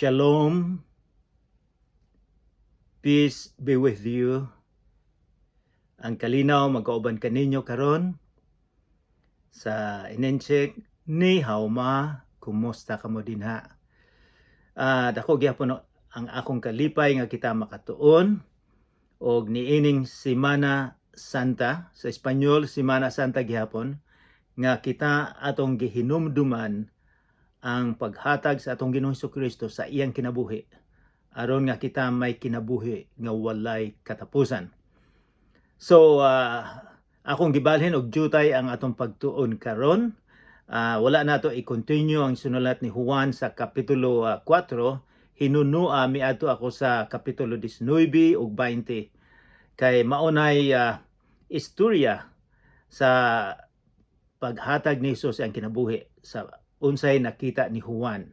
Shalom, peace be with you. Ang kalinaw magkauban kaninyo karon sa inencheck ni Hauma, kumusta kamo dinha? Dako gyapon ang akong kalipay nga kita makatuon og niining Semana Santa, sa Espanyol Semana Santa gihapon, nga kita atong gihinumduman ang paghatag sa atong Ginoong Hesukristo sa iyang kinabuhi, aron nga kita may kinabuhi nga walay katapusan. So akong gibalhin og jutay ang atong pagtuon karon. Wala nato i-continue ang sinulat ni Juan sa kapitulo 4. Hinunua miadto ako sa kapitulo 19 ug 20 kay maunay istorya sa paghatag ni Jesus ang kinabuhi sa unsay nakita ni Juan.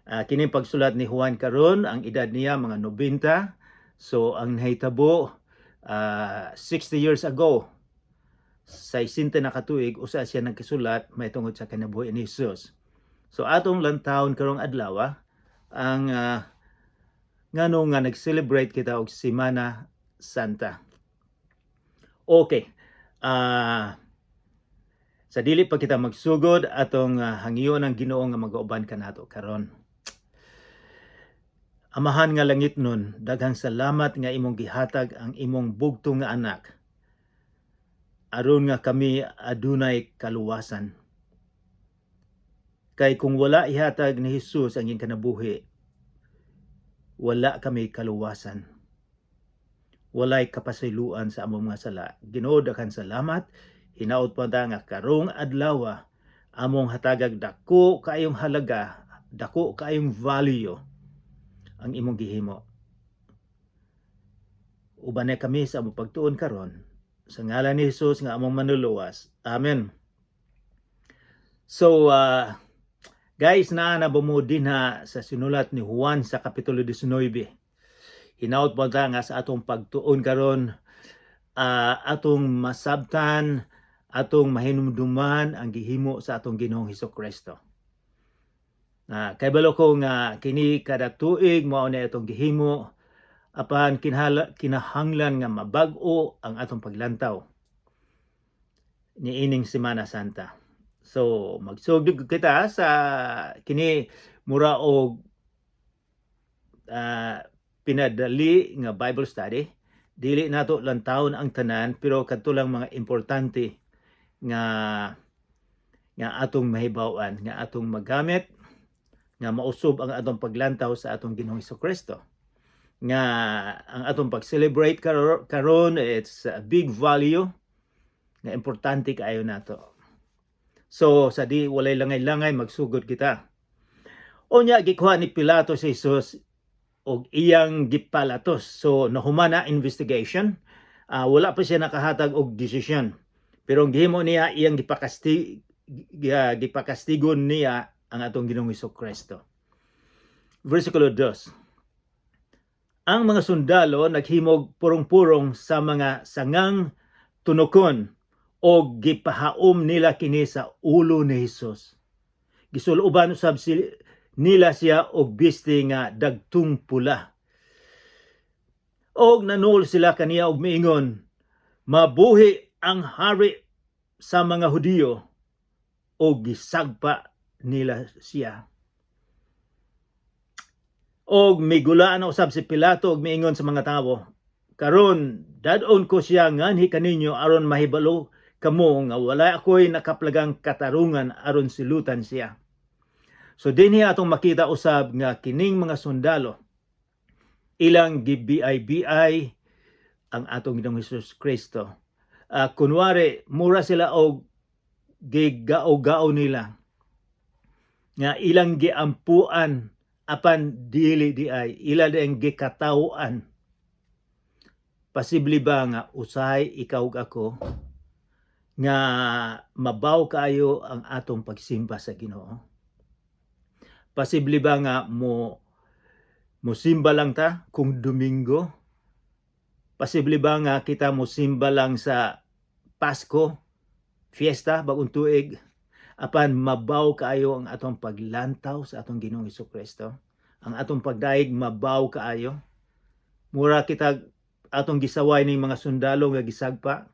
Kining pagsulat ni Juan karon, ang edad niya mga 90. So ang nahitabo 60 years ago, sa 60 na katuig, usa siya nagkasulat may tungod sa kinabuhi ni Jesus. So atong lantawon karong adlaw ang ngano nga nag-celebrate kita og Semana Santa. Okay. Sa dili pa kita magsugod, atong hangiyon ang Ginoo nga mag-auban kanato karon. Amahan nga langit nun, daghang salamat nga imong gihatag ang imong bugtong nga anak, aron nga kami adunay kaluwasan. Kay kung wala ihatag ni Jesus ang iyang kinabuhi, wala kami kaluwasan. Walay kapasayloan sa among mga sala. Ginoo, daghang salamat. Hinaot pa nga karong adlaw among hatagag dako kaayong halaga, dako kaayong value ang imong gihimo. Uban na kami sa among pagtuon karon sa ngalan ni Jesus nga among manluluwas. Amen. So guys, nabumo dinha sa sinulat ni Juan sa kapitulo 19. Hinaot pa nga sa atong pagtuon karon, atong masabtan, atong mahinumduman ang gihimo sa atong Ginoong Hesukristo. Kay balo ko nga kini kada tuig mao na atong gihimo, apan kinahanglan nga mabag-o ang atong paglantaw niining Semana Santa. So magsugod kita sa kini mura og pinadali nga Bible study. Dili nato lantawon ang tanan, pero kadto lang mga importante nga atong mahibaw-an, nga atong magamit, nga mausob ang atong paglantaw sa atong Ginoong Hesukristo. Nga ang atong pag-celebrate karon, it's a big value nga importante kaayo nato. So sa di walay langay-langay, magsugod kita. Unya gikuha ni Pilato si Jesus og iyang gipalatos. So nahumana investigation. Wala pa siya nakahatag og desisyon. Pero ang gihimo niya, iyang gipakastigon niya ang atong Ginoong Hesukristo. Versikulo 2. Ang mga sundalo naghimog purong-purong sa mga sangang tunokon o gipahaom nila kini sa ulo ni Jesus. Gisuluban usab nila siya og biste nga dagtung pula. Og nanul sila kaniya og miingon, mabuhi ang hari sa mga Hudiyo, og gisagpa nila siya. Og migulaan usab si Pilato og miingon sa mga tawo, karon dadon ko siya nganhi kaninyo aron mahibalo kamo nga wala ako'y nakaplagang katarungan aron silutan siya. So dinhi atong makita usab nga kining mga sundalo ilang gibiyay ang atong Ginoong Hesukristo. Kunwari mura sila og gigao-gao nila nga ilang giampuan apan dili diay ila ding gikatawuan. Posible ba nga usay ikaw ug ako nga mabaw kayo ang atong pagsimba sa Ginoo? Posible ba nga mo simba lang ta kung Domingo? Posible ba nga kita mo simba lang sa Pasko, fiesta, bagong tuig, apan mabaw kayo ang atong paglantaw sa atong Ginoong Hesukristo? ang atong pagdaig mabaw kaayo. Mura kita atong gisaway ning mga sundalo nga gisagpa.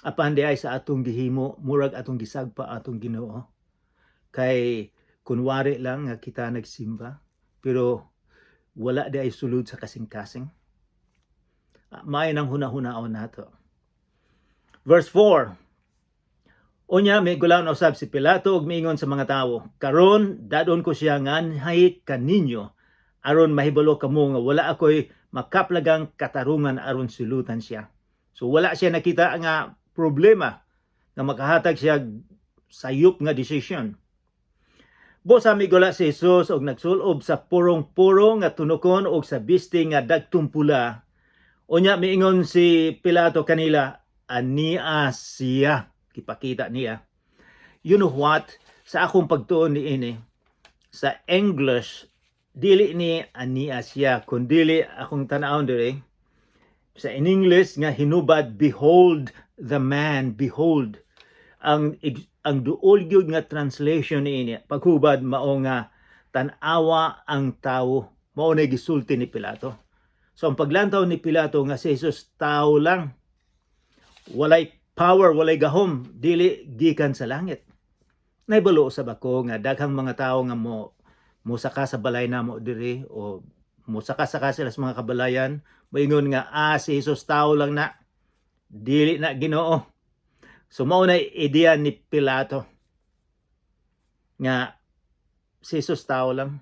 Apan di ay sa atong gihimo, murag atong gisagpa atong Ginoo. Kay kunwari lang nga kita nagsimba, pero wala di ay sulod sa kasing-kasing. May nang hunahunaon nato. Verse 4. Unya may gulaw na usab si Pilato ug miingon sa mga tawo, karon dadon ko siya nganhay kaninyo aron mahibalo kamo nga wala ako'y makaplagang katarungan aron sulutan siya. So wala siya nakita nga problema nga makahatag siya sayop nga decision. Busa migula si Jesus og nagsulob sa purong-purong nga tunokon og sa biste nga dagtong pula. Unya miingon si Pilato kanila, ania siya. Kipakita niya. You know what? Sa akong pagtuon ni ini, sa English, dili ni ania siya, kundili akong tanawon diri. Sa in English nga hinubad, behold the man, behold. Ang duol gyud nga translation niini paghubad mao nga tan-awa ang tawo, mao na gisulti ni Pilato. So ang paglantaw ni Pilato nga si Jesus tao lang, walay power, walay gahom, dili gikan sa langit. Naibalo sa bako nga daghang mga tawo nga musaka sa balay namo diri o musaka-saka sila sa mga kabalayan, moingon nga si Jesus tao lang na, dili na Ginoo. So mao na ideya ni Pilato nga si Jesus tao lang.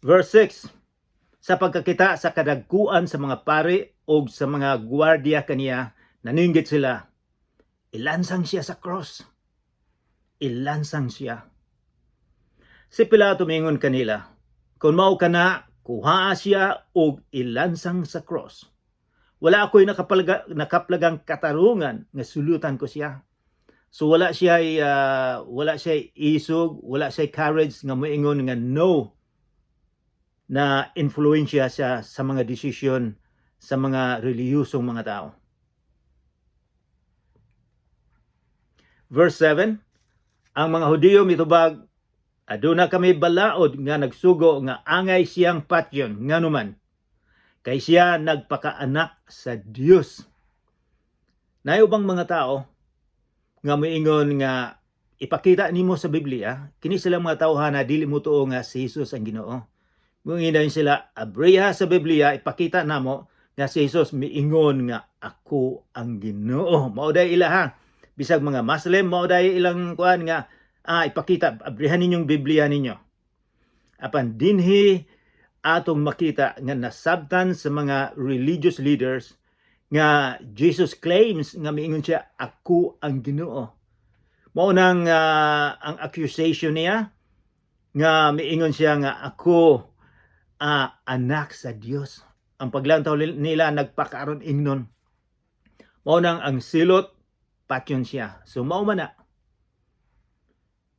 Verse 6. Sa pagkakita sa kadagkuan sa mga pari o sa mga gwardiya kaniya, naninggit sila, ilansang siya sa cross. Ilansang siya. Si Pilato mingon kanila, kung mao kana, kuhaa siya o ilansang sa cross. Wala ako'y nakaplagang katarungan nga sulutan ko siya. So wala siya isog, wala siya courage nga moingon nga no na influensya siya sa mga desisyon sa mga reliyosong mga tao. Verse 7, ang mga Hudiyo mitubag, aduna kami balaod nga nagsugo nga angay siyang patyon, nganuman, kay siya nagpakaanak sa Dios. Naayubang mga tao nga moingon nga ipakita nimo sa Biblia, kini sila mga tawhan na dili mo tuo nga si Jesus ang Ginoo. Munginan sila, abriha sa Biblia, ipakita namo nga si Jesus miingon nga ako ang Ginoo. Mao day ilaha. Bisag mga Muslim, mao day ilang kuan nga ipakita, abrihan ninyong Biblia ninyo. Apan dinhi atong makita nga nasabtan sa mga religious leaders nga Jesus claims nga miingon siya ako ang Ginoo. Mao nang ang accusation niya nga miingon siya nga ako anak sa Dios. Ang paglantaw nila nagpakaron ingnon. Mao nang ang silot patyon siya. So mao man na.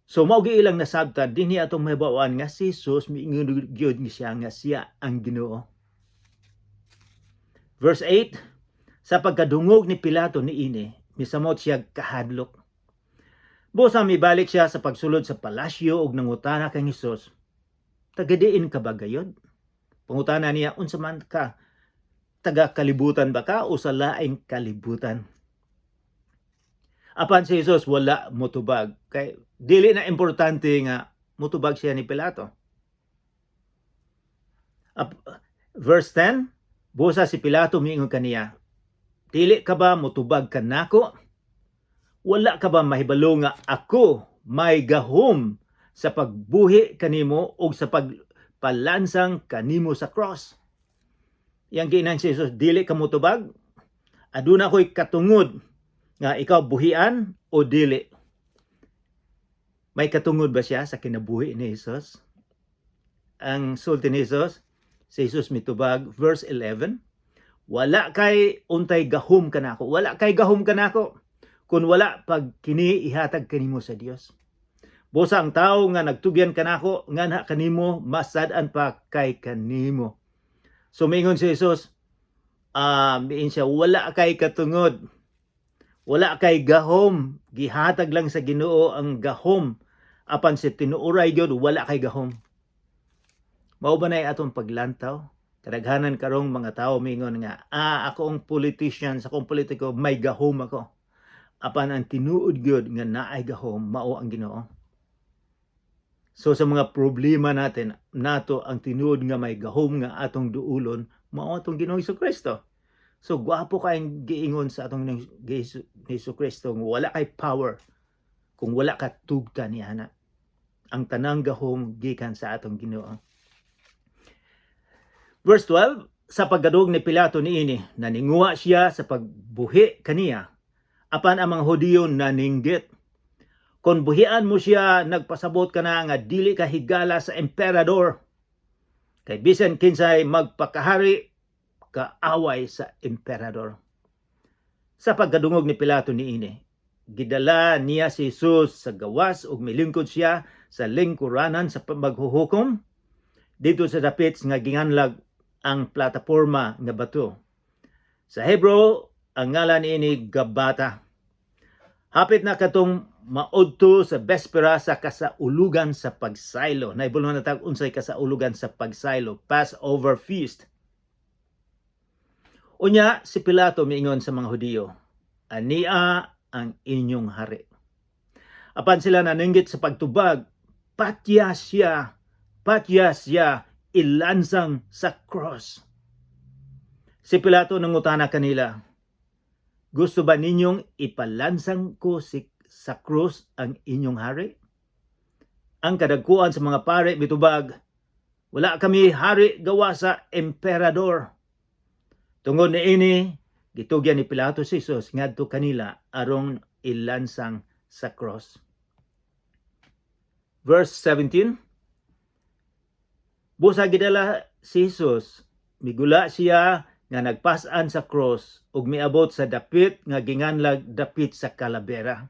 So mao gi ilang nasabtan dinhi atong mahibawan nga si Jesus miingon gyud siya nga siya ang Ginoo. Verse 8, sa pagkadungog ni Pilato niini, misamot siya kahadlok. Busa mibalik siya sa pagsulod sa palasyo ug nangutana kang Hesus, tagadiin ka ba gayod? Pangutana niya, unsa man ka? Taga kalibutan ba ka o sa laing kalibutan? Apan si Jesus wala motubag. Kay dili na importante nga motubag siya ni Pilato. Verse 10, busa si Pilato miingon kaniya, dili ka ba motubag kanako? Wala ka ba mahibalo nga ako may gahom sa pagbuhi kanimo o sa pagpalansang kanimo sa cross? Yang ginan si Jesus, dili ka motubag? Aduna ko'y katungod nga ikaw buhian o dili? May katungod ba siya sa kinabuhi ni Jesus? Ang sulti ni Jesus, si Jesus mitubag, verse 11, wala kay untay gahom kanako, wala kay gahom kanako, kung wala pag kini ihatag kanimo sa Dios. Busa ang tao nga nagtugyan kanako, nga na kanimo, masad-an pa kay kanimo. So mingon si Jesus, miin siya, wala kay katungod, wala kay gahom, gihatag lang sa Ginoo ang gahom apan si tinuoray gyud wala kay gahom. Mao ba nay atong paglantaw? Kadaghanan karong mga tao mingon nga, ako ang politician, sa akong politiko may gahom ako. Apan ang tinuod gyud nga naay gahom mao ang Ginoo. So sa mga problema natin, nato ang tinuod nga may gahom nga atong duulon, mao atong Ginoong Hesukristo. So gwapo kayong giingon sa atong Hesukristo nga wala kay power kung wala ka tugta ni ana. Ang tanang gahom gikan sa atong Ginoo. Verse 12, sa paggadog ni Pilato niini, naninguha siya sa pagbuhi kaniya, apan ang mga Hudiyo naninggit. Kung buhian mo siya, nagpasabot ka na nga dili ka higala sa emperador. Kay bisan kinsay magpakahari, kaaway sa emperador. Sa pagkadungog ni Pilato niini, gidala niya si Jesus sa gawas ug milingkod siya sa lingkuranan sa maghuhukom dito sa dapit nga ginganlag ang plataporma nga bato. Sa Hebro, ang ngalan niini Gabata. Hapit na katong maudto sa bespera sa kasaulugan sa pagsaylo. Naibulong na tag unsay kasaulugan sa pagsaylo, Passover feast. Unya si Pilato miingon sa mga Hudiyo, ania ang inyong hari. Apan sila naninggit sa pagtubag, patya siya, ilansang sa cross. Si Pilato nangutana kanila, gusto ba ninyong ipalansang ko sa krus ang inyong hari? Ang kadagkuan sa mga pare bitubag, wala kami hari gawa sa emperador. Tungod niini, gitugyan ni Pilato si Jesus ngadto kanila aron ilansang sa cross. Verse 17, busa gidala si Jesus, migula siya nga nagpasan sa cross ug miabot sa dapit nga ginganlag dapit sa kalabera.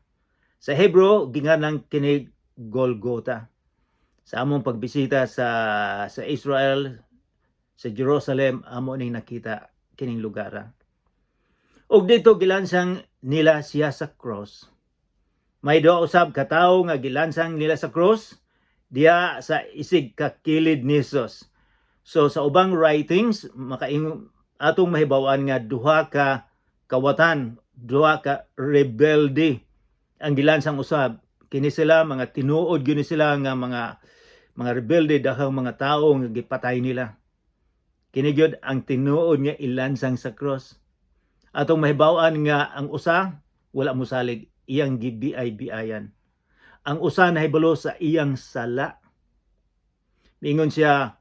Sa Hebro ginganlang kini Golgotha. Sa among pagbisita sa Israel, sa Jerusalem, amo ning nakita kining lugar. Ug dito gilansang nila siya sa cross. May duha usab ka tawo nga gilansang nila sa cross diya sa isig kakilid ni Jesus. So sa ubang writings atong mahibawan nga duha ka kawatan, duha ka rebelde ang gilansang usab. Kini sila mga tinuod gyud sila nga mga rebelde dahang mga tawo nga gipatay nila. Kini gyud ang tinuod nga ilansang sa cross. Atong mahibawan nga ang usa wala mosalig, iyang gibiay-biayan. Ang usa nahibalo sa iyang sala. Mingon siya,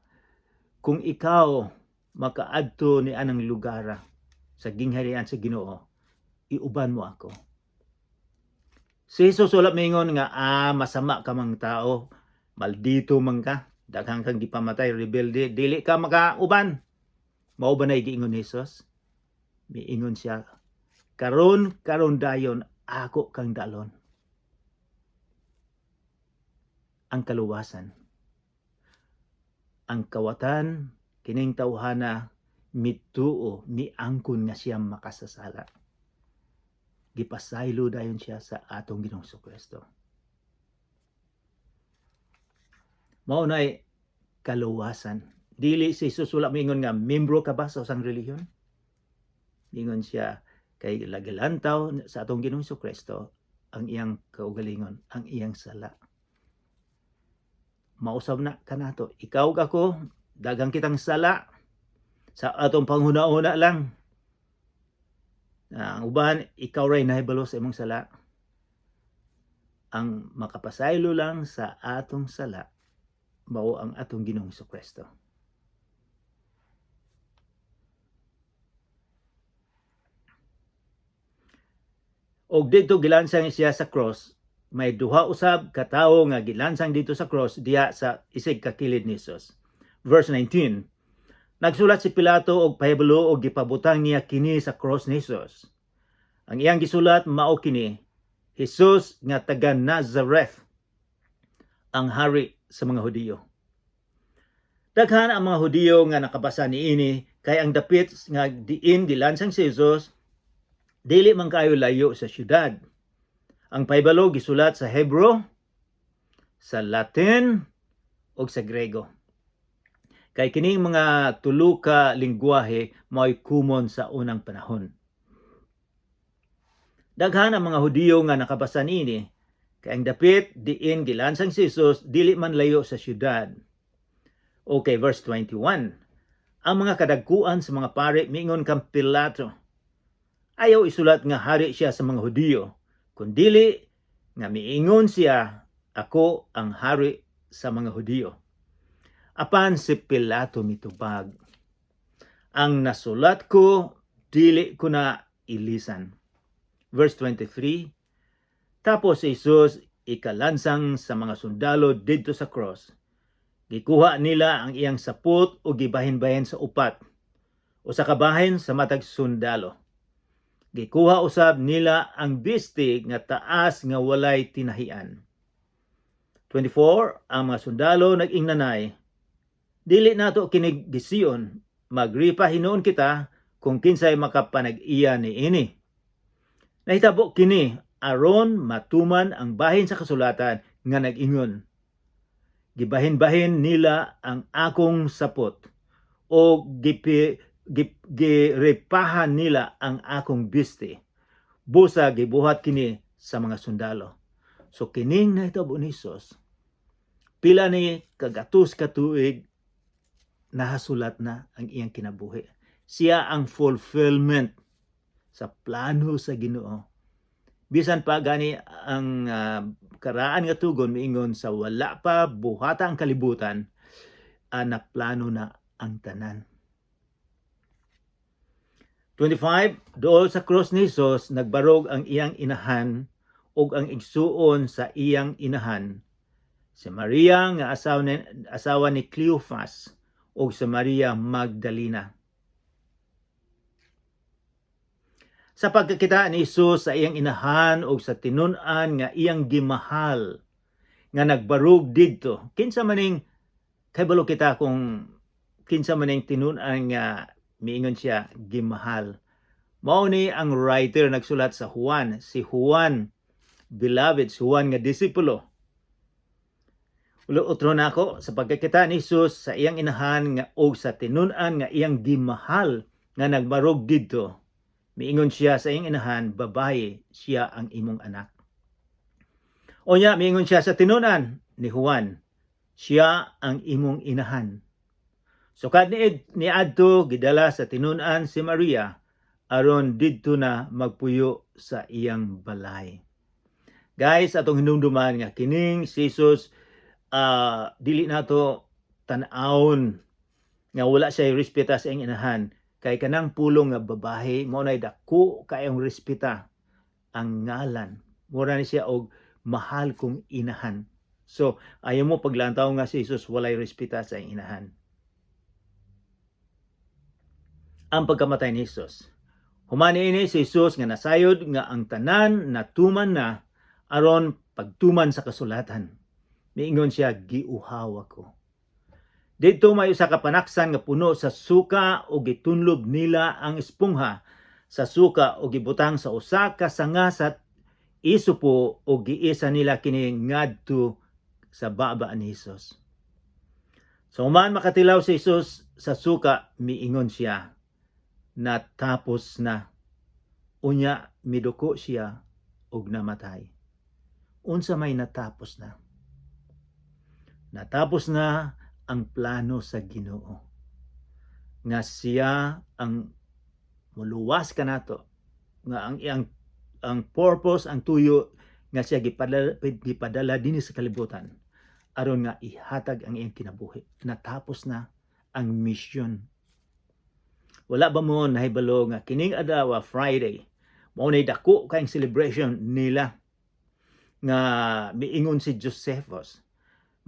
kung ikaw makaadto ni anang lugar sa gingharian sa Ginoo, iuban mo ako. Si Jesus wala mingon nga masama ka mang tao, maldito man ka, daghang kang gipamatay, rebelde, dili ka makauban. Mao ba nay giingon ni Jesus? Miingon siya, karon dayon ako kang dalon. Ang kaluwasan, ang kawatan, kining tawhana mituo miangkon nga siya makasasala. Gipasaylo dayon siya sa atong Ginoong Hesukristo. Mao nay kaluwasan. Dili si Jesus wala mingon nga membro ka ba sa usang relihiyon? Mingon siya kay lagilantaw sa atong Ginoong Hesukristo ang iyang kaugalingon, ang iyang sala. Mausab na kanato, ikaw ako, dagang kitang sala sa atong panghuna-una lang. Ang uban, ikaw ray nahibalo sa imong sala. Ang makapasaylo lang sa atong sala, mao ang atong Ginoong Hesukristo. Og dito gilansang siya sa cross, may duha usab ka tawo nga gilansang dito sa cross diya sa isig kakilid ni Jesus. Verse 19, nagsulat si Pilato og pahibalo og gipabutang niya kini sa cross ni Jesus. Ang iyang gisulat mao kini, Jesus nga taga Nazareth, ang hari sa mga Hudiyo. Daghan ang mga Hudiyo nga nakabasa niini kay ang dapit nga diin gilansang si Jesus dili man kayo layo sa syudad. Ang pahibalo gisulat sa Hebro, sa Latin o sa Grego. Kay kining mga tulo ka lingwahe mao'y common sa unang panahon. Daghan ang mga Hudiyo nga nakabasa niini, kay ang dapit diin gilansang si Jesus dili man layo sa syudad. Okay, verse 21. Ang mga kadagkuan sa mga pari miingon kang Pilato, ayaw isulat nga hari siya sa mga Hudiyo, kundili nga miingon siya, ako ang hari sa mga Hudiyo. Apan si Pilato mitubag, ang nasulat ko, dili ko na ilisan. Verse 23, tapos si Jesus ikalansang sa mga sundalo didto sa cross. Gikuha nila ang iyang sapot o gibahin-bahin sa upat o sa kabahin sa matag sundalo. Gikuha usab nila ang bisti nga taas nga walay tinahian. 24, ang mga sundalo nag-ingnanay, dili nato kinig gisiyon, magripa hinuon kita kung kinsay makapanag-iya ni ini. Nahitabo kini aron matuman ang bahin sa kasulatan nga nag-ingon, gibahin-bahin nila ang akong sapot o girepahan nila ang akong bisti. Busa gibuhat kini sa mga sundalo. So kining nahitabo ni Jesus, pila ni kagatus ka tuig nahasulat na ang iyang kinabuhi. Siya ang fulfillment sa plano sa Ginoo. Bisan pa gani ang karaan nga tugon miingon sa wala pa buhata ang kalibutan, na plano na ang tanan. 25, dool sa cross ni Jesus nagbarog ang iyang inahan ug ang igsuon sa iyang inahan, si Maria nga asawa ni Cleophas ug si Maria Magdalena. Sa pagkakita ni Jesus sa iyang inahan o sa tinun-an nga iyang gimahal nga nagbarug didto, kinsa maning kahibalo kita kung kinsa maning tinun-an nga miingon siya gimahal. Mao ni ang writer nagsulat sa Juan, si Juan, beloved, si Juan nga disipulo. Utro na ako, sa pagkakita ni Jesus sa iyang inahan nga o sa tinun-an nga iyang gimahal nga nagbarug didto, miingon siya sa iyang inahan, babaye, siya ang imong anak. O niya, miingon siya sa tinun-an ni Juan, siya ang imong inahan. So kad ni adto gidala sa tinun-an si Maria aron didto na magpuyo sa iyang balay. Guys, atong hinumduman nga kining si Jesus, dili nato tan-awon nga wala siya respeta sa iyang inahan. Kay kanang pulong nga babae mao nay dako kayong respeta ang ngalan. Mura ni siya og mahal kong inahan. So ayaw mo paglantaw nga si Jesus walay respeta sa iyang inahan. Ang pagkamatay ni Jesus. Humani ini si Jesus nga nasayod nga ang tanan natuman na aron pagtuman sa kasulatan. Miingon siya, giuhaw ako. Dito may usa ka panaksan nga puno sa suka o gitunlob nila ang espongha sa suka o gibutang sa usa ka sanga sa isupo o giisa nila kini ngadto sa baba ni Jesus. So man makatilaw si Jesus sa suka, miingon siya, natapos na. Unya miduko siya og namatay. Unsa may natapos na? Natapos na ang plano sa Ginoo nga siya ang muluwas kanato, nga ang purpose, ang tuyo nga siya gipadala dinhi sa kalibutan aron nga ihatag ang iyang kinabuhi. Natapos na ang mission. Wala ba mo nahibalo nga kining adlaw Friday mao nay dako kayong celebration nila nga miingon si Josephus,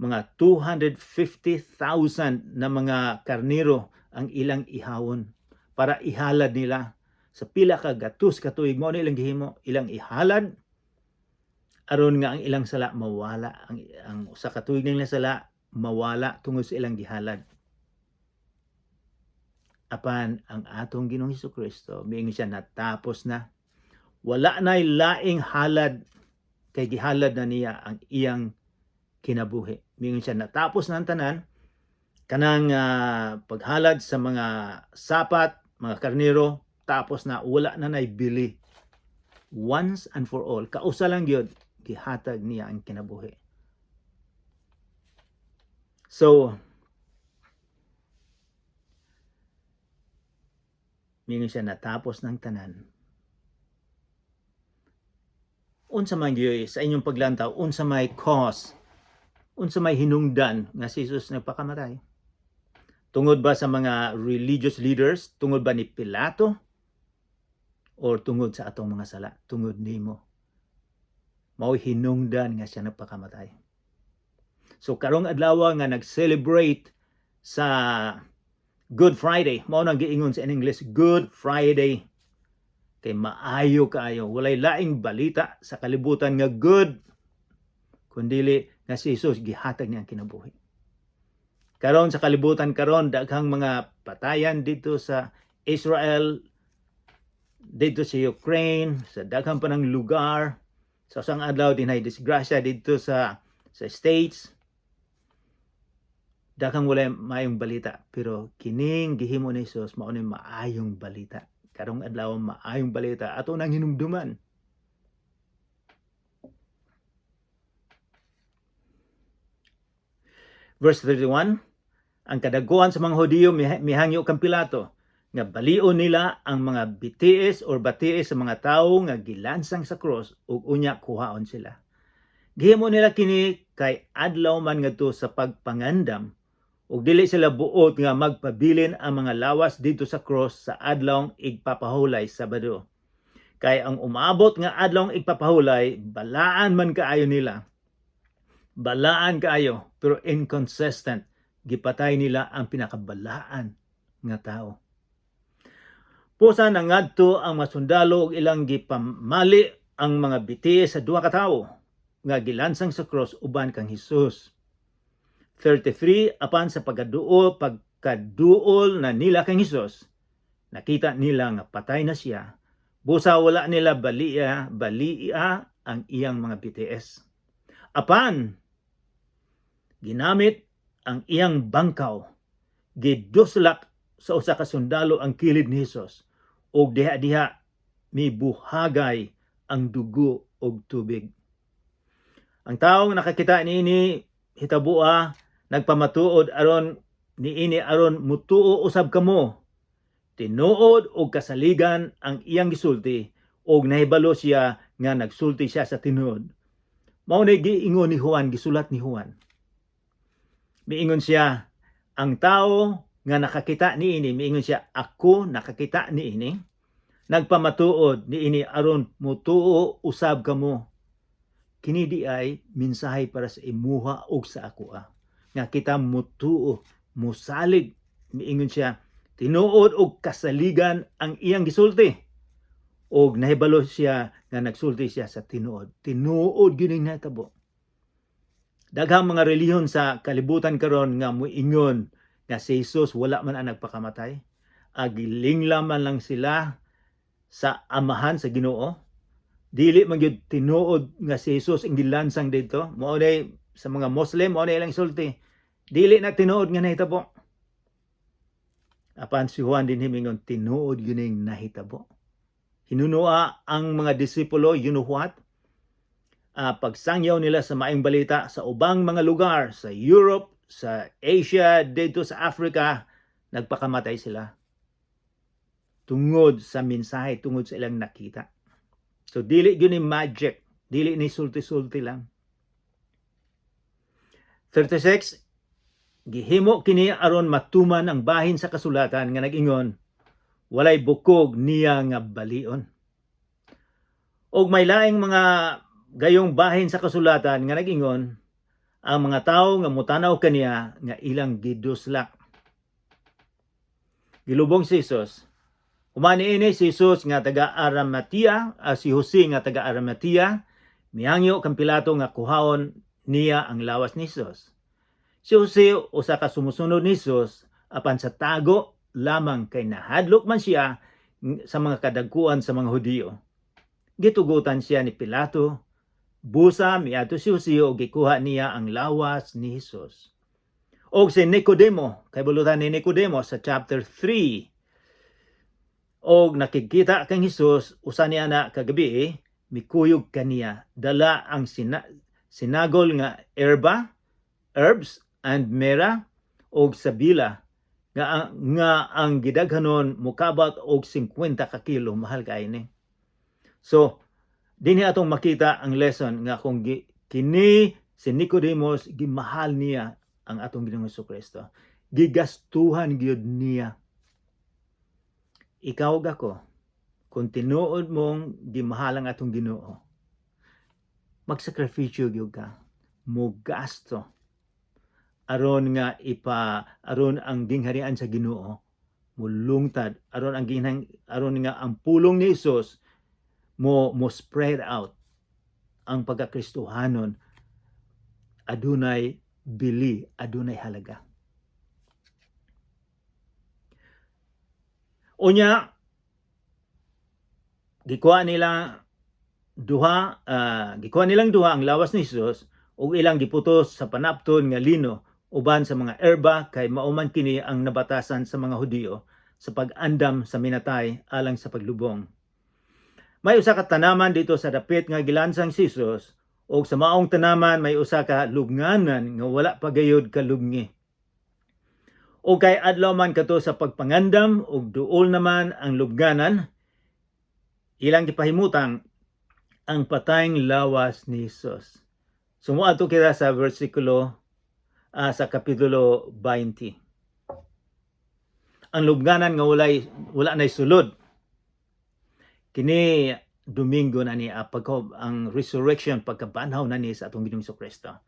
mga 250,000 na mga karnero ang ilang ihawon para ihalad nila sa pila ka gatus ka tuig. Mao nilang gihimo, ilang ihalad aron nga ang ilang sala mawala, ang usa ka tuig nilang sala mawala tungod sa ilang gihalad. Apan ang atong Ginoong Hesukristo, miingon siya, natapos na. Wala nay laing halad, kay gihalad na niya ang iyang kinabuhi. Mingon siya natapos na ang tanan, kanang paghalad sa mga sapat, mga karnero, tapos na wala na naibili. Once and for all, kausa lang yun, gihatag niya ang kinabuhi. So, mingon siya natapos ng tanan. Unsa man gyud sa inyong paglantaw, unsa may cause, unsa may hinungdan nga si Jesus nagpakamatay? Tungod ba sa mga religious leaders? Tungod ba ni Pilato? Or tungod sa atong mga sala? Tungod nimo? Mao hinungdan nga siya nagpakamatay. So karong adlaw nga nag-celebrate sa Good Friday, mao nang giingon sa English, Good Friday. Kay maayo kaayo, walay laing balita sa kalibutan nga good, kundili nga si Jesus gihatag niya ang kinabuhi. Karon sa kalibutan karon, daghang mga patayan dito sa Israel, dito sa Ukraine, sa daghang panang lugar, sa usang adlaw dinay disgrasya dito sa States. Daghang walay maayong balita, pero kining gihimo ni Jesus mao ni maayong balita. Karong adlaw maayong balita ato nang hinumduman. Verse 31, ang kadaguan sa mga Hudiyo mihangyo kang Pilato nga balion nila ang mga bitiis or batiis sa mga tawo nga gilansang sa cross ug unya kuhaon sila. Gihimo nila kini kay adlaw man ngadto sa pagpangandam ug dili sila buot nga magpabilin ang mga lawas dito sa cross sa adlawng igpapahulay Sabado. Kay ang umabot nga adlawng igpapahulay, balaan man kaayo nila. Balaan kaayo, pero inconsistent. Gipatay nila ang pinakabalaan nga tao. Pusa na ngadto ang masundalo ug ilang gipamali ang mga biti sa duha ka tawo nga gilansang sa cross uban kang Hesus. 33, apan sa pagkaduol na nila kang Hesus, nakita nila nga patay na siya, busa wala nila balia ang iyang mga bitiis. Apan, ginamit ang iyang bangkaw, giduslak sa usa ka sundalo ang kilid ni Hesus, ug diha-diha mibuhagay ang dugo ug tubig. Ang taong nakakita niini hitabua nagpamatuod aron niini aron mutuo usab kamo. Tinuod og kasaligan ang iyang gisulti og nahibalo siya nga nagsulti siya sa tinuod. Mao ni giingon ni Juan, gisulat ni Juan. Miingon siya, ang tao nga nakakita niini, miingon siya, ako nakakita niini, nagpamatuod niini aron mutuo usab kamo. Kini di ay mensahe para sa imuha ug sa ako nga kita mutuo, musalig, miingon siya, tinuod og kasaligan ang iyang gisulti. Og nahibalo siya nga nagsulti siya sa tinuod. Tinuod gining natabo. Daghang mga relihiyon sa kalibutan karon nga moingon nga si Jesus wala man ang nagpakamatay. Agilinglam man lang sila sa amahan sa Ginoo. Dili man gyud tinuod nga si Jesus ang gilansang dito. Mao day sa mga Muslim, mao day ilang sulti. Dili na tinuod nga nahitabo. Apan si Juan din himingon tinuod gining nahitabo. Hinunua ang mga disipulo, you know what? Pagsangyaw nila sa maayong balita sa ubang mga lugar, sa Europe, sa Asia, dito sa Africa, nagpakamatay sila. Tungod sa mensahe, tungod sa ilang nakita. So, dili yun ni magic. Dili ni sulti-sulti lang. 36, gihimo kini aron matuman ang bahin sa kasulatan nga nag-ingon, walay bukog niya nga balion. Og may laing mga gayong bahin sa kasulatan nga nag-ingon, ang mga tawo nga mutanaw kaniya nga ilang giduslak. Gilubong si Jesus. Umani ini si Jesus nga taga Arimatea, si Jose nga taga Arimatea, mihangyo kang Pilato nga kuhaon niya ang lawas ni Jesus. Si Jose usa ka sumusunod ni Jesus, apan sa tago lamang kay nahadlok man siya sa mga kadagkuan sa mga Hudiyo. Gitugutan siya ni Pilato busa miadto si Jose og gikuha niya ang lawas ni Hesus. Og si Nicodemo, kay bulutan ni Nicodemo sa chapter 3, og nakikita kang Hesus usa niya na kagabi, mikuyog kaniya, dala ang sinagol nga herbs and myrrh og sabila nga ang gidaghanon mukabat og 50 ka kilo, mahal kay ni. So dinhi atong makita ang lesson nga kung kini si Nicodemus gimahal niya ang atong Ginoong Jesucristo, gigastuhan gyud niya. Ikaw ug ako, kung tinuod mong gimahal ang atong Ginoo, magsakripisyo gyud ka, mo gasto aron nga aron ang gingharian sa Ginoo mulungtad, aron nga ang pulong ni Hesus mo spread out, ang pagkakristohanon adunay bili, adunay halaga. Unya gikuha nilang duha ang lawas ni Hesus ug ilang giputos sa panapton nga lino uban sa mga erba, kay mauman kini ang nabatasan sa mga Hudiyo sa pag-andam sa minatay alang sa paglubong. May usa ka tanaman dito sa dapit nga gilansang si Hesus, ug sa maong tanaman may usa ka lubnganan nga wala pa gayud kalubngi. O kay adlaw man kato sa pagpangandam ug duol naman ang lubnganan, ilang gipahimutang ang patayng lawas ni Hesus. Sumuadto kita sa versikulo sa kapitulo 20. Ang lubnganan nga wala nay sulod. Kini Domingo na ni ang resurrection, pagkabanhaw na ni sa atong Ginoong Jesucristo.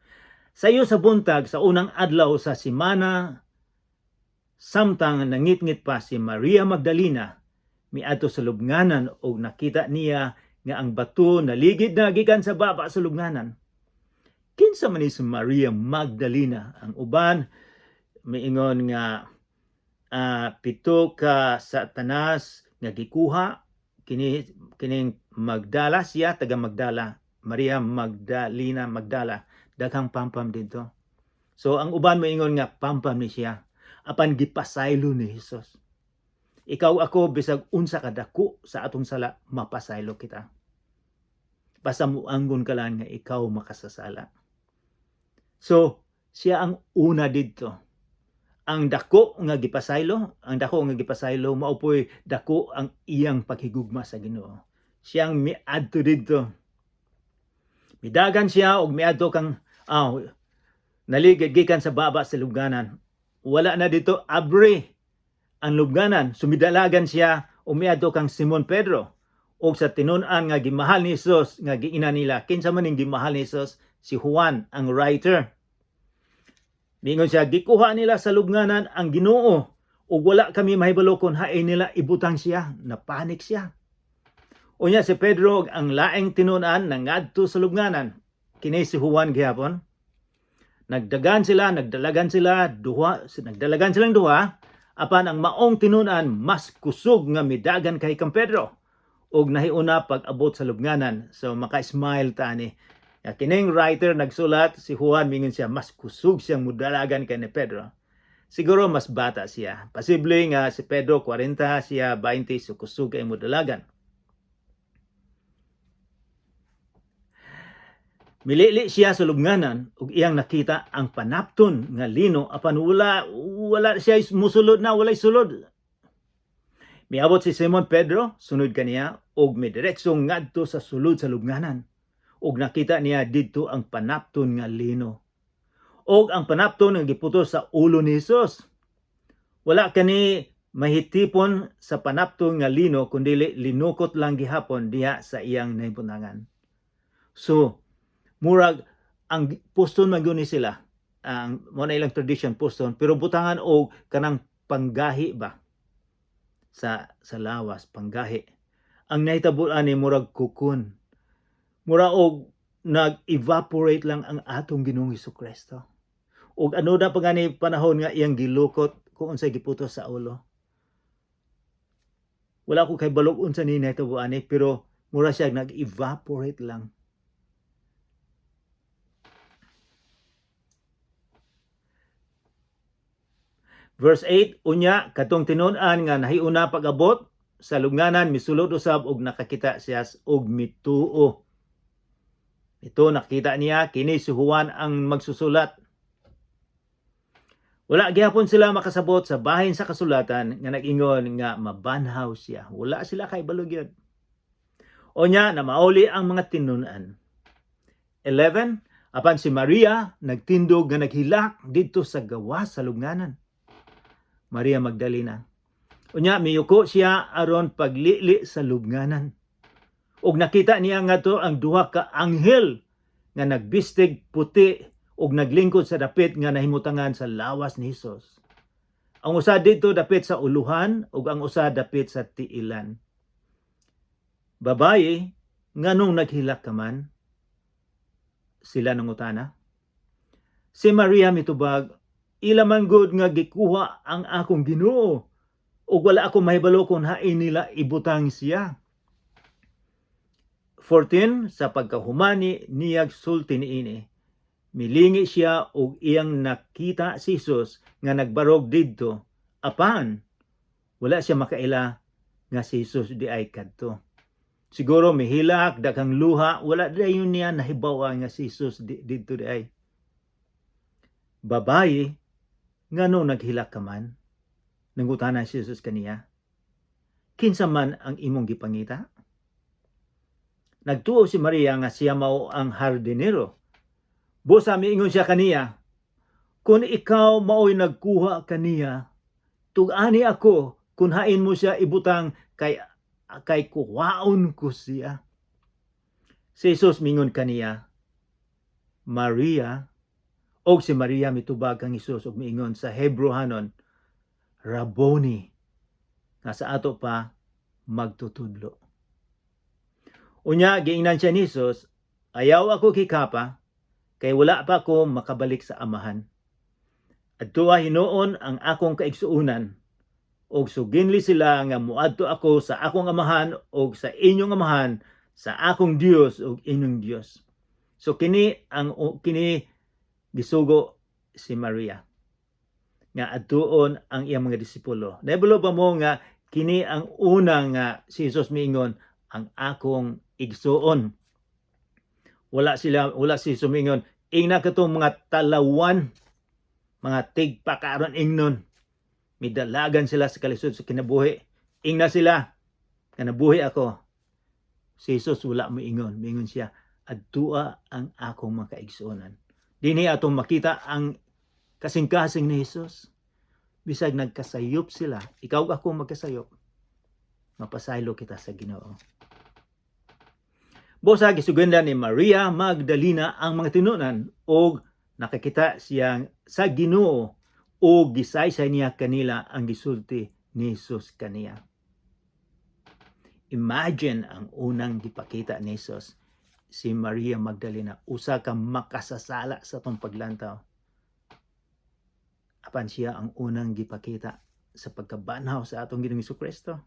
Sa iyo sa buntag sa unang adlaw sa semana, samtang nangitngit pa si Maria Magdalena miadto sa lubnganan og nakita niya nga ang bato naligid na gikan sa baba sa lubnganan. Kinsa man ni si Maria Magdalena? Ang uban miingon nga pito ka Satanas nga gikuha, kining Magdala siya, taga Magdala, Maria Magdala, daghang pampam dito. So ang uban miingon nga pampam ni siya, apan gipasaylo ni Hesus. Ikaw ako bisag unsa ka dako sa atong sala, mapasaylo kita. Basta muanggon ka lang nga ikaw makasasala. So siya ang una dito. Ang dako nga gipasaylo, maupoy dako ang iyang paghigugma sa Ginoo. Siyang miadto dito. Midagan siya og miadto kang naligid gikan sa baba sa lubnganan. Wala na dito abri ang lubnganan. Sumidalagan siya og miadto kang Simon Pedro. Og sa tinun-an nga gimahal ni Hesus nga giina nila, kinsa man ning gimahal ni Hesus? Si Juan ang writer. Mingon siya, gikuha nila sa lubnganan ang Ginoo ug wala kami mahibalo kung hain nila ibutang siya. Napanik siya. Unya si Pedro ang laeng tinun-an nangadto sa lubnganan. Kini si Juan gihapon. Nagdalagan silang duha, apan ang maong tinun-an mas kusog nga midagan kay kang Pedro og nahiuna pag-abot sa lubnganan. So maka-smile ta ni. Kining writer nagsulat, si Juan, mingon siya mas kusog siyang mudalagan kay ni Pedro. Siguro mas bata siya. Posible nga si Pedro 40, siya 20, so kusog kay mudalagan. Milili siya sa lubnganan ug iyang nakita ang panapton nga lino, apan wala siya musulod na, walay sulod. Miabot si Simon Pedro, sunod kaniya ug midiretsong ngadto sa sulod sa lubnganan. Og nakita niya didto ang panapton nga lino. Og ang panapton nga giputos sa ulo ni Hesus. Wala kani mahitipon sa panapton nga lino, kundi linukot lang gihapon diha sa iyang nahimputangan. So murag ang poston man gyud ni sila, ang mo na ilang tradition poston, pero butangan og kanang panggahi ba sa lawas, panggahi. Ang nahitabo-an ni murag kukun. Mura og nag-evaporate lang ang atong Ginoong Jesucristo. Og ano na pa gani panahon nga iyang gilukot kung unsay giputos sa ulo. Wala ko kay balog unsa ni nahitabo ani, pero mura siya nag-evaporate lang. Verse 8, unya katong tinun-an nga nahiuna pag-abot sa lubnganan misulod usab og nakakita siya og mituo. Ito nakita niya kini si Juan ang magsusulat. Wala gyapon sila makasabot sa bahin sa kasulatan nga nag-ingon nga mabanhaw siya. Wala sila kay balugyon. Unya na mauli ang mga tinun-an. 11, apan si Maria nagtindog nga naghilak didto sa gawas sa lubnganan. Maria Magdalena. Unya miyuko siya aron paglili sa lubnganan. Ug nakita niya ngadto ang duha ka anghel nga nagbistig puti ug naglingkod sa dapit nga nahimutangan sa lawas ni Hesus. Ang usa dito dapit sa uluhan ug ang usa dapit sa tiilan. Babayi, nganong naghilak ka man? Sila nangutana. Si Maria mitubag, ila man gud nga gikuha ang akong Ginoo ug wala ako mahibalo kung hain nila ibutang siya. 14, sa pagkahumani niyag sulti niini, milingi siya ug iyang nakita si Jesus nga nagbarog didto, apan wala siya makaila nga si Jesus di ay kadto. Siguro mihilak daghang luha, wala dayon niya nahibaw nga si Jesus didto di ay. Babayi, ngano naghilak ka man? Nangutana si Jesus kaniya. Kinsa man ang imong gipangita? Nagtuo si Maria nga siya mao ang hardinero. Busa miingon siya kaniya, kung ikaw mao'y nagkuha kaniya, tug-ani ako kung hain mo siya ibutang kay kuhaon ko siya. Si Jesus mingon kaniya, Maria, og si Maria mitubag kang Jesus og miingon sa Hebrehanon, Rabboni, nga sa ato pa magtutudlo. Unya giingnan siya ni Jesus, ayaw ako kikapa, kay wala pa ko makabalik sa amahan. Adtua hinuon ang akong kaigsuunan, og suginli sila nga muadto ako sa akong amahan og sa inyong amahan, sa akong Dios og inyong Dios. So kini gisugo si Maria nga adtuon ang iyang mga disipulo. Nahibulo ba mo nga kini ang una nga si Jesus miingon ang akong igsuon. Wala si sumingon ingna katong mga talawan, mga tigpakaron ingnon. Midalagan sila sa kalisod sa kinabuhi. Ingna sila nga nabuhi ako. Si Jesus wala moingon, mingon siya adtua ang akong mga kaigsuonan. Dinhi atong makita ang kasing-kasing ni Jesus. Bisag nagkasayop sila, ikaw ako magkasayop, mapasaylo kita sa Ginoo. Busa gisuganda ni Maria Magdalena ang mga tinunan og nakakita siyang sa Ginoo o gisaysay niya kanila ang gisulti ni Jesus kaniya. Imagine ang unang gipakita ni Jesus, si Maria Magdalena, usa ka makasasala sa tong paglantaw. Apan siya ang unang gipakita sa pagkabanhaw sa atong Ginoong Jesucristo.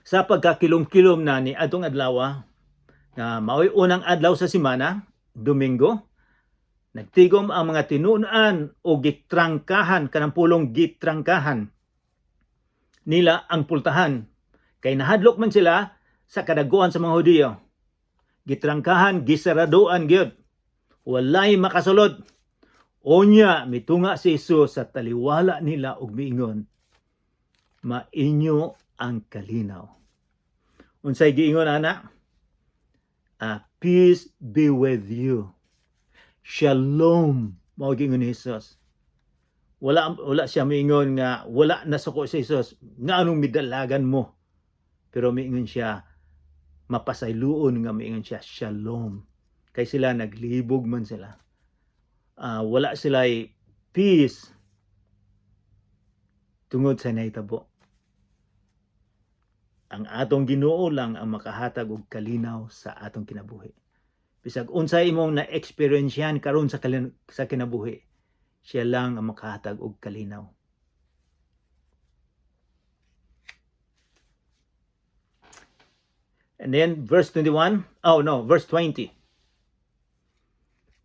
Sa pagkakilom-kilom na ni atong adlaw, na mao'y unang adlaw sa semana, Domingo, nagtigom ang mga tinunan o gitrangkahan, kanang pulong gitrangkahan nila ang pultahan. Kay nahadlok man sila sa kadaguan sa mga Hudiyo. Gitrangkahan, gisaraduan gyud. Walay makasulod. Onya mitunga si Jesus sa taliwala nila og miingon, mainyo ang kalinaw. Unsay giingon ana? Peace be with you. Shalom. Mao giingon ni Jesus. Wala siya miingon nga wala nasuko si Jesus. Nga anong midalagan mo? Pero miingon siya mapasayloon nga miingon siya shalom. Kay sila naglibog man sila. Wala sila'y peace tungod sa nahitabo. Ang atong Ginoo lang ang makahatag og kalinaw sa atong kinabuhi. Bisag unsay imong na-experiencehan karon sa kinabuhi, siya lang ang makahatag og kalinaw. And then verse 20.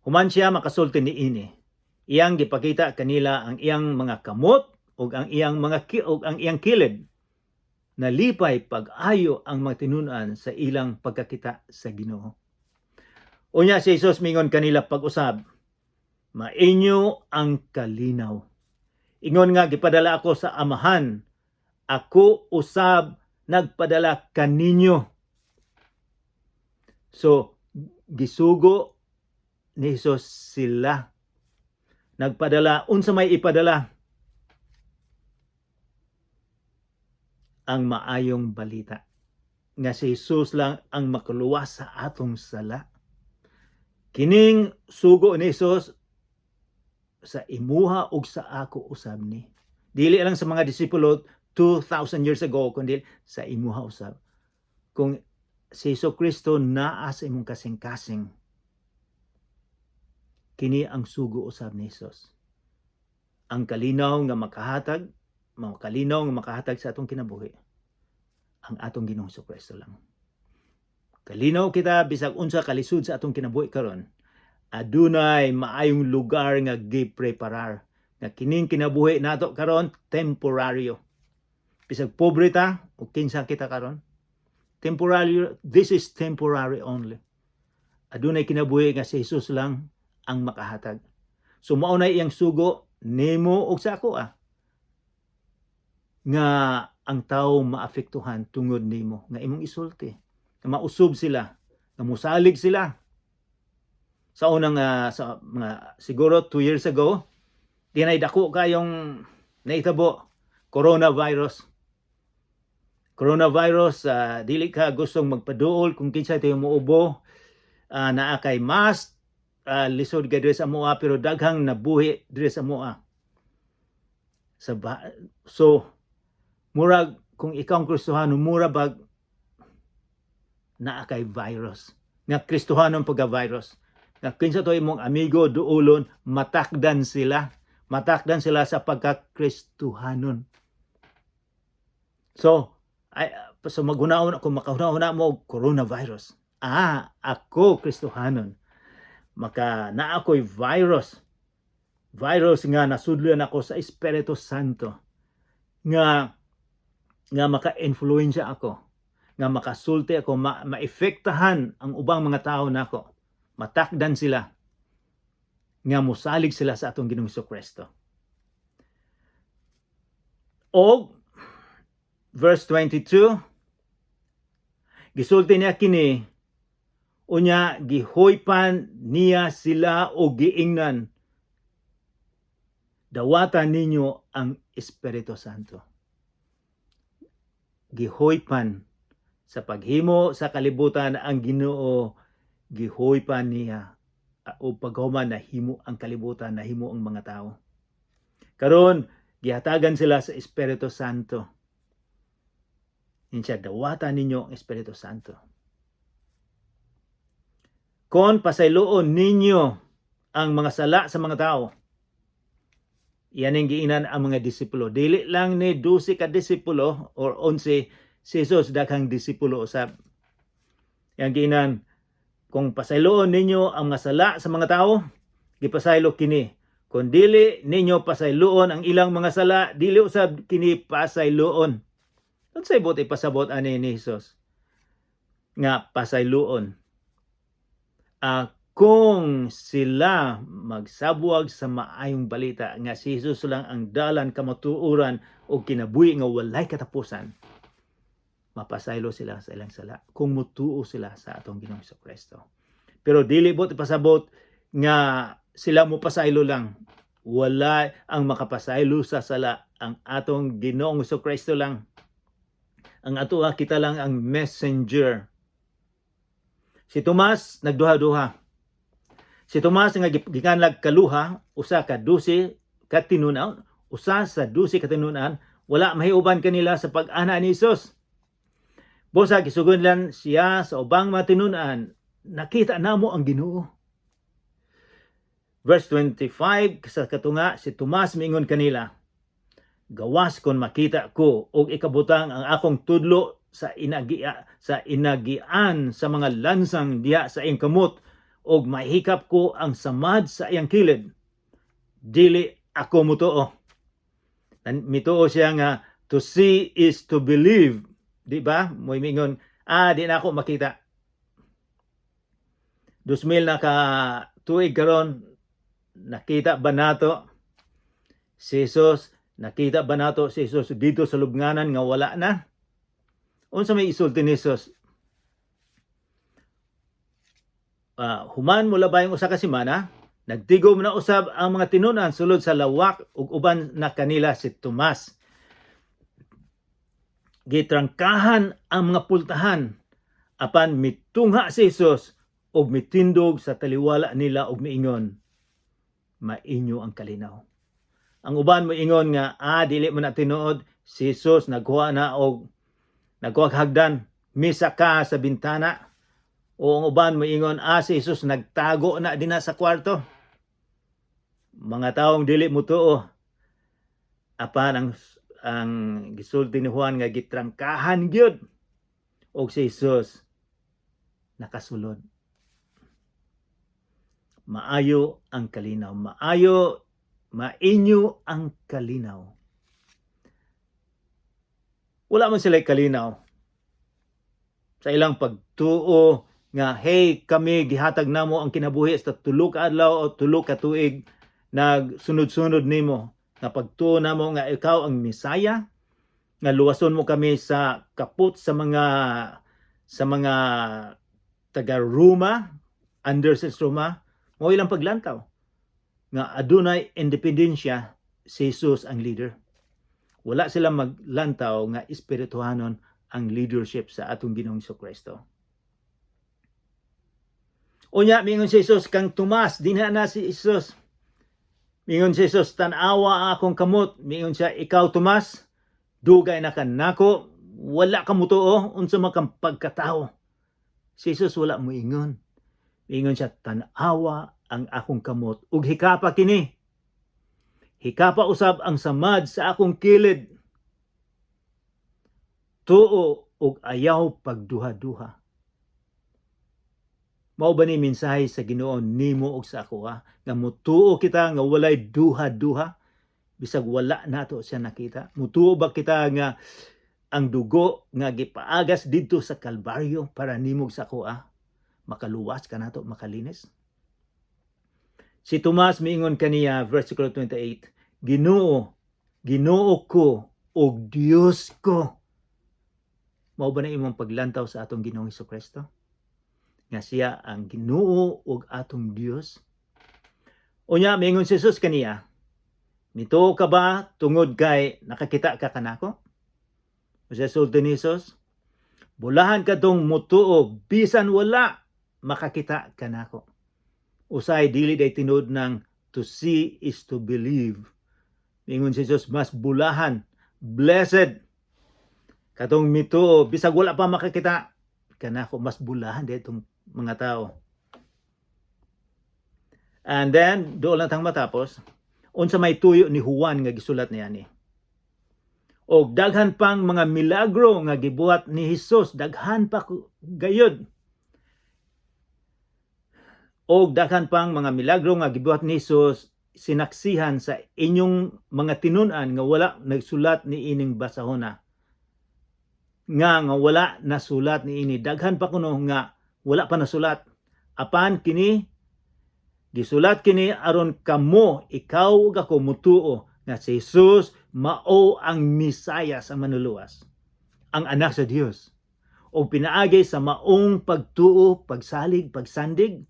Human siya makasulti ni ini. iyang gipakita kanila ang iyang mga kamot ug ang iyang kilid. Nalipay pag-ayo ang mga tinun-an sa ilang pagkakita sa Ginoo. Unya si Jesus mingon kanila pag-usab, mainyo ang kalinaw. Ingon nga, gipadala ako sa Amahan, ako usab nagpadala kaninyo. So, gisugo ni Jesus sila. Nagpadala, unsa may ipadala? Ang maayong balita. Nga si Jesus lang ang makuluwas sa atong sala. Kining sugo ni Jesus sa imuha ug sa ako usab ni. Dili lang sa mga disipulo 2,000 years ago, kundi sa imuha usab. Kung si Kristo naa sa imong kasing-kasing, kini ang sugo usab ni Jesus. Ang kalinaw nga makahatag sa atong kinabuhi, ang atong Ginoong Kristo lang. Kalinaw kita bisag unsa kalisud sa atong kinabuhi karon, adunay maayong lugar nga gipreparar nga kining kinabuhi nato karon temporaryo. Bisag pobre ta o kinsa kita karon, temporary, this is temporary only. Adunay kinabuhi nga si Jesus lang ang makahatag. So mao na iyang sugo nimo ug sa ako nga ang tawo maapektuhan tungod nimo nga imong isulti. Mausob sila, musalig sila. Sa unang sa mga siguro 2 years ago, dinay dako kayong naitabo coronavirus. Dili ka gustong magpaduol kung kinsa tayo muubo, naa kay mask, lisod ka diri sa moa pero daghang nabuhi diri sa moa. So murag kung ikaw ang Kristohano, mura bag naa kay virus. Nga Kristohanon pagka-virus. Nga kinsa to imong amigo duulon, matakdan sila sa pagka-Kristohanon. So maghunahon ako, makahunahon mo coronavirus. Ako Kristohanon. Maka naa ko'y virus nga nasudlan ako sa Espiritu Santo nga maka-influensya ako, nga makasulti ako, maefektahan ang ubang mga tao nako, matakdan sila, nga musalig sila sa atong Ginoong Kristo. O verse 22, gisulti niya kini, unya gihoypan niya sila o giingnan, dawatan ninyo ang Espiritu Santo. Gihoypan sa paghimo sa kalibutan ang Ginoo, gihoypan niya o paghuman nahimo ang kalibutan, nahimo ang mga tao. Karon gihatagan sila sa Espiritu Santo. Insya dawatan ninyo ang Espiritu Santo. Kon pasayloon ninyo ang mga sala sa mga tao, yan ang giinan ang mga disipulo. Dili lang ni 12 ka disipulo or 11, si Jesus daghang disipulo usab. Yang giinan, kung pasayloon ninyo ang mga sala sa mga tao, gipasaylo kini. Kung dili ninyo pasayloon ang ilang mga sala, dili usab kini pasayloon. Unsay buti pasabot ani ni Jesus nga pasayloon? Kung sila magsabwag sa maayong balita nga si Jesus lang ang dalan kamatuoran o kinabuhi nga walay katapusan, mapasaylo sila sa ilang sala kung mutuo sila sa atong Ginoong Kristo. Pero dili bot ipasabot nga sila mo pasaylo lang. Wala ang makapasaylo sa sala, ang atong Ginoong Kristo lang. Ang ato kita lang ang messenger. Si Tomas nagduha-duha. Si Tomas nga gikanlag kaluha, usa ka 12 katinunan, usa sa 12 katinunan, wala mahiuban kanila sa pag-ana ni Jesus. Bosa gisugonlan siya sa ubang mga tinunan, nakita namo ang Ginoo. Verse 25 sa katunga, si Tomas miingon kanila, gawas kon makita ko og ikabutang ang akong tudlo sa inagian sa mga lansang diha sa iyang kamot, og mahikap ko ang samad sa iyang kilid. dili ako mutuo. Mituo siya nga to see is to believe, di ba? Mo'y mingon, di na ako makita. 2000 na ka tuig karon, nakita ba nato si Jesus? Nakita ba nato si Jesus dito sa lubnganan nga wala na? Unsa may isulti ni Jesus? Human mula ba yung usa ka semana? Nagtigom na usab ang mga tinunan sulod sa lawak ug uban na kanila si Tomas. Gitrangkahan ang mga pultahan apan mitungha si Jesus ug mitindog sa taliwala nila ug miingon, mainyo ang kalinaw. Ang uban moingon nga dili mo na tinuod, si Jesus nagkuha na og nagkuha hagdan, misa ka sa bintana. O ang uban moingon si Jesus nagtago na dinha sa kwarto. Mga taong dili mutuo apan ang gisulti ni Juan nga gitrangkahan gyud og si Jesus nakasulod. Maayo ang kalinaw, mainyo ang kalinaw. Wala man sila kalinaw sa ilang pagtuo nga hey kami gihatag namo ang kinabuhi sa tulo ka adlaw o tulo ka tuig nagsunod-sunod nimo nga pagtuo namo nga ikaw ang Misaya, nga luwason mo kami sa kaput sa mga taga Roma, under sa Roma, mo ilang paglantaw nga adunay independensya si Jesus ang leader. Wala sila maglantaw nga espirituhanon ang leadership sa atong Ginoong Kristo. Unya mingon si Jesus kang Tomas, dinha na si Jesus. Mingon si Jesus, tanawa akong kamot. Mingon siya, ikaw Tomas, dugay na ka nako, wala ka mutuo, unsa man kang pagkatao. Si Jesus wala mo ingon. Mingon siya, tanawa ang akong kamot, ug hikapa kini. Hikapa usab ang samad sa akong kilid. Tuo ug ayaw pagduha-duha. Mao ba ni mensahe sa Ginoo nimo ug sa ako nga mutuo kita nga walay duha-duha bisag wala nato siya nakita? Mutuo ba kita nga ang dugo nga gipaagas didto sa Kalbaryo para nimo sa ako makaluwas ka nato, makalinis? Si Tomas miingon kaniya versikulo 28, Ginoo ko ug Dios ko. Mao ba na imong paglantaw sa atong Ginoong Kristo? Nga siya ang Ginoo ug atong Dios. Unya miingon si Jesus kaniya, mituo ka ba tungod kay nakakita ka kanako? Sa sulti ni Jesus, bulahan ka tong mutuo bisan wala makakita kanako. Usay dili day tinud ng to see is to believe. Miingon si Jesus, mas bulahan, blessed katong mituo bisag wala pa makakita kanako, mas bulahan day itong mga tao. And then doon lang tang matapos, unsa may tuyo ni Juan nga gisulat niya ni. Og daghan pang mga milagro nga gibuhat ni Jesus, daghan pa gayud. Og daghan pang mga milagro nga gibuhat ni Jesus sinaksihan sa inyong mga tinun-an nga wala nagsulat ni ining basahona. Nga wala nasulat ni ini. Daghan pa kuno nga wala pa nasulat. Apan kini gisulat kini aron kamo, ikaw ug ako mutuo nga si Jesus mao ang Misaya sa manuluwas, ang anak sa Dios, o pinaagi sa maong pagtuo, pagsalig, pagsandig,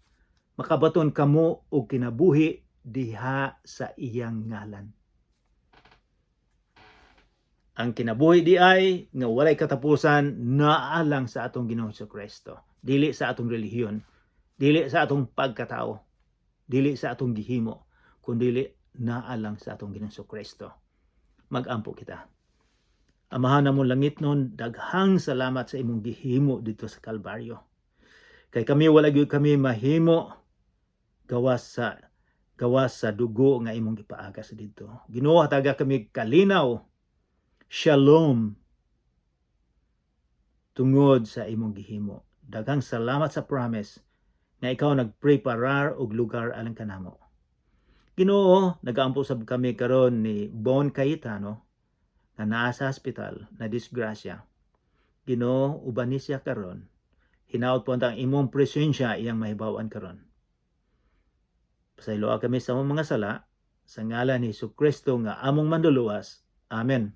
makabaton kamo og kinabuhi diha sa iyang ngalan. Ang kinabuhi di ay nga walay katapusan naa lang sa atong Ginoong Kristo, dili sa atong relihiyon, dili sa atong pagkatao, dili sa atong gihimo, kundi naa lang sa atong Ginoong Kristo. Magampo kita. Amahan namong langit nun, daghang salamat sa imong gihimo dito sa Kalbaryo. Kay kami wala gyud kami mahimo gawas sa dugo nga imong gipaagas dito. Ginoo, hataga kami kalinaw, shalom, tungod sa imong gihimo. Daghang salamat sa promise na ikaw nagpreparar og lugar alang kanamo. Ginoo, nagaampo sab kami karon ni Bon Cayetano nga naa sa hospital na disgrasya. Ginoo, uban ni siya karon. Hinaot po ang imong presensya iyang mahibaw-an karon. Pasayloa kami sa among mga sala sa ngalan ni Jesucristo nga among manluluwas. Amen.